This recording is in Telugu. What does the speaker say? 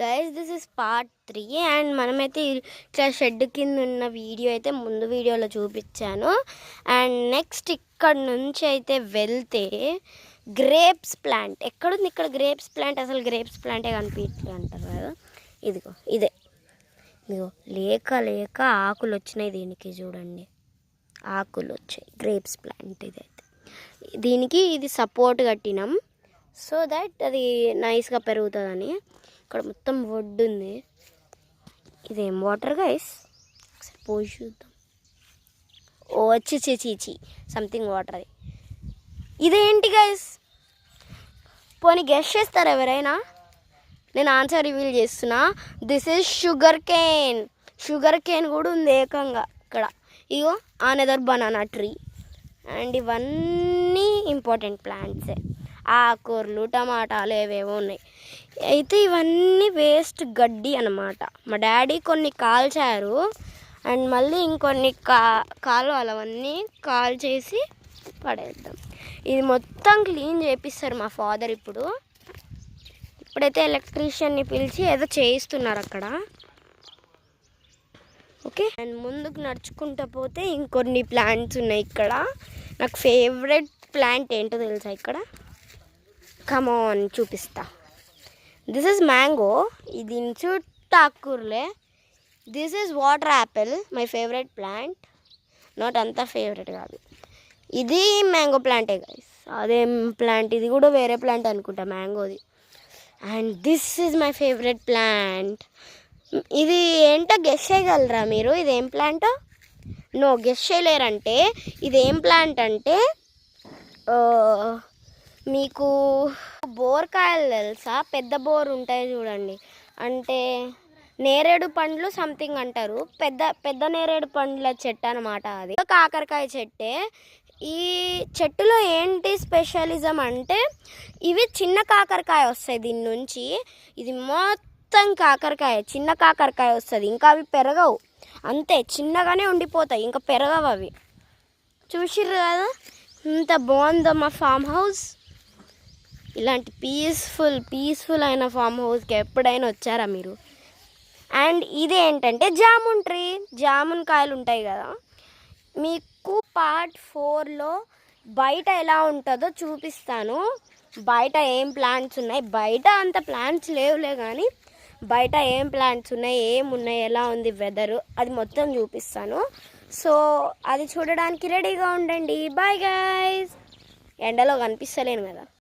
Guys this is part 3 and మనమైతే ఇట్లా షెడ్ కింద ఉన్న వీడియో అయితే ముందు వీడియోలో చూపించాను. అండ్ నెక్స్ట్ ఇక్కడ నుంచి అయితే వెళ్తే గ్రేప్స్ ప్లాంట్ ఎక్కడుంది? ఇక్కడ గ్రేప్స్ ప్లాంట్, అసలు గ్రేప్స్ ప్లాంటే కనిపించట్లేదు అంటారు కదా. ఇదిగో ఇదే, ఇదిగో లేక లేక ఆకులు వచ్చినాయి దీనికి, చూడండి ఆకులు వచ్చాయి. గ్రేప్స్ ప్లాంట్ ఇదైతే, దీనికి ఇది సపోర్ట్ కట్టినాం సో దట్ అది నైస్గా పెరుగుతుందని. ఇక్కడ మొత్తం వుడ్ ఉంది. ఇదేం వాటర్ గైస్? ఒకసారి పోయి చూద్దాం. ఓ చీచి సంథింగ్ వాటర్ అది. ఇదేంటి గైస్? పోనీ గెస్ చేస్తారు ఎవరైనా? నేను ఆన్సర్ రివీల్ చేస్తున్నా. This is sugar cane. Sugar cane కూడా ఉంది ఏకంగా ఇక్కడ. ఇగో అనదర్ బనానా ట్రీ. అండ్ ఇవన్నీ ఇంపార్టెంట్ ప్లాంట్సే. ఆకూరలు, టమాటాలు ఏవేవో ఉన్నాయి. అయితే ఇవన్నీ వేస్ట్ గడ్డి అన్నమాట. మా డాడీ కొన్ని కాల్చారు అండ్ మళ్ళీ ఇంకొన్ని కాలువలు అవన్నీ కాల్చేసి పడేద్దాం. ఇది మొత్తం క్లీన్ చేపిస్తారు మా ఫాదర్. ఇప్పుడైతే ఎలక్ట్రీషియన్ని పిలిచి ఏదో చేయిస్తున్నారు అక్కడ. ఓకే, అండ్ ముందుకు నడుచుకుంటూ పోతే ఇంకొన్ని ప్లాంట్స్ ఉన్నాయి ఇక్కడ. నాకు ఫేవరెట్ ప్లాంట్ ఏంటో తెలుసా ఇక్కడ? కమాన్ చూపిస్తా. This is mango. ఇది చుట్టూ ఆకుకూరలే. This is water apple, my favourite plant. Not అంత ఫేవరెట్ కాదు. ఇది మ్యాంగో ప్లాంటే గైస్. అదేం ప్లాంట్? ఇది కూడా వేరే ప్లాంట్ అనుకుంటా, మ్యాంగోది. And this is my favourite plant. ఇది ఏంటో గెస్ చేయగలరా మీరు? ఇదేం ప్లాంట్? నో, గెస్ చేయలేరంటే ఇదేం ప్లాంట్ అంటే మీకు బోర్కాయలు తెలుసా? పెద్ద బోర్ ఉంటాయి చూడండి, అంటే నేరేడు పండ్లు సంథింగ్ అంటారు. పెద్ద పెద్ద నేరేడు పండ్ల చెట్టు అనమాట అది. కాకరకాయ చెట్టే. ఈ చెట్టులో ఏంటి స్పెషలిజం అంటే ఇవి చిన్న కాకరకాయ వస్తాయి దీని నుంచి. ఇది మొత్తం కాకరకాయ, చిన్న కాకరకాయ వస్తుంది. ఇంకా అవి పెరగవు, అంతే చిన్నగానే ఉండిపోతాయి, ఇంకా పెరగవు అవి. చూసిర్రు కదా ఇంత బాగుందో మా ఫామ్ హౌస్. ఇలాంటి పీస్ఫుల్ అయిన ఫామ్ హౌస్కి ఎప్పుడైనా వచ్చారా మీరు? అండ్ ఇది ఏంటంటే జామున్ ట్రీ. జామున్ కాయలు ఉంటాయి కదా. మీకు పార్ట్ 4లో బయట ఎలా ఉంటుందో చూపిస్తాను. బయట ఏం ప్లాంట్స్ ఉన్నాయి, బయట అంత ప్లాంట్స్ లేవులే కానీ బయట ఏం ప్లాంట్స్ ఉన్నాయి, ఏమున్నాయి, ఎలా ఉంది వెదరు, అది మొత్తం చూపిస్తాను. సో అది చూడడానికి రెడీగా ఉండండి. Bye guys. ఎండలో కనిపిస్తలేను కదా.